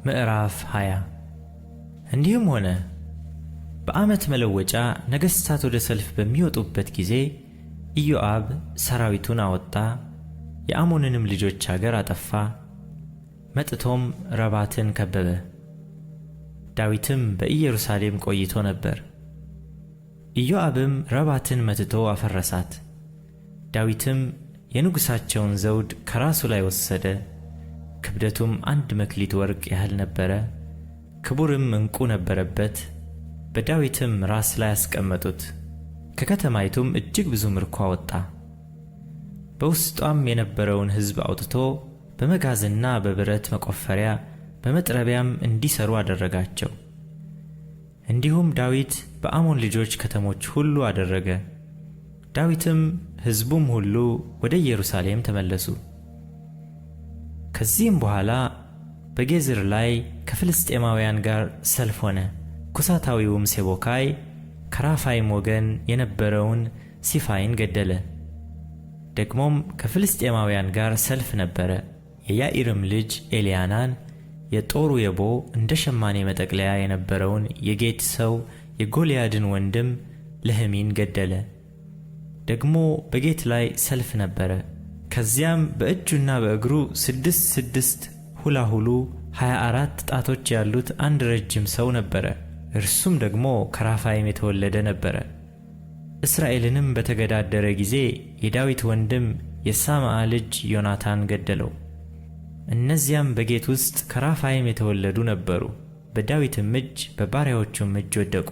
ምዕራፍ 20 እንዲህም ሆነ በዓመት መለወጫ ነገሥታት ወደ ሰልፍ በሚወጡበት ጊዜ ኢዮአብ ሰራዊቱን አወጣ፣ የአሞንንም ልጆች አገር አጠፋ። መጥቶም ረባትን ከበበ። ዳዊትም በኢየሩሳሌም ቆይቶ ነበር። ኢዮአብም ረባትን መትቶ አፈረሳት። ዳዊትም የንጉሣቸውን ዘውድ ከራሱ ላይ ወሰደ። ክብደቱም 1 መክሊት ወርቅ ያህል ነበረ፣ ክቡርም ዕንቁ ነበረበት። በዳዊትም ራስ ላይ አስቀመጡት። ከከተማይቱም እጅግ ብዙ ምርኮ አወጣ። በውስጧም የነበረውን ሕዝብ አውጥቶ በመጋዝና በብረት መቆፈሪያ በመጥረቢያም እንዲሰሩ አደረጋቸው። እንዲሁም ዳዊት በአሞን ልጆች ከተሞች ሁሉ አደረገ። ዳዊትም ሕዝቡም ሁሉ ወደ ኢየሩሳሌም ተመለሱ። ከዚህም በኋላ በጌዝር ላይ ከፍልስጤማውያን ጋር ሰልፍ ሆነ። ኩሳታዊውም ሴቦካይ ከራፋይም ወገን የነበረውን ሲፋይን ገደለ። ደግሞም ከፍልስጤማውያን ጋር ሰልፍ ነበረ። የያኢርም ልጅ ኤልያናን የጦሩ የቦ እንደ ሸማኔ መጠቅለያ የነበረውን የጌት ሰው የጎልያድን ወንድም ለህሚን ገደለ። ደግሞ በጌት ላይ ሰልፍ ነበረ። ከዚያም በእጁና በእግሩ 6 ሁላሁሉ 24 ጣቶች ያሉት አንድ ረጅም ሰው ነበረ። እርሱም ደግሞ ከራፋይም የተወለደ ነበረ። እስራኤልንም በተገዳደረ ጊዜ የዳዊት ወንድም የሳምዓ ልጅ ዮናታን ገደለው። እነዚያም በጌት ውስጥ ከራፋይም የተወለዱ ነበሩ። በዳዊትም እጅ በባሪያዎቹም እጅ ወደቁ።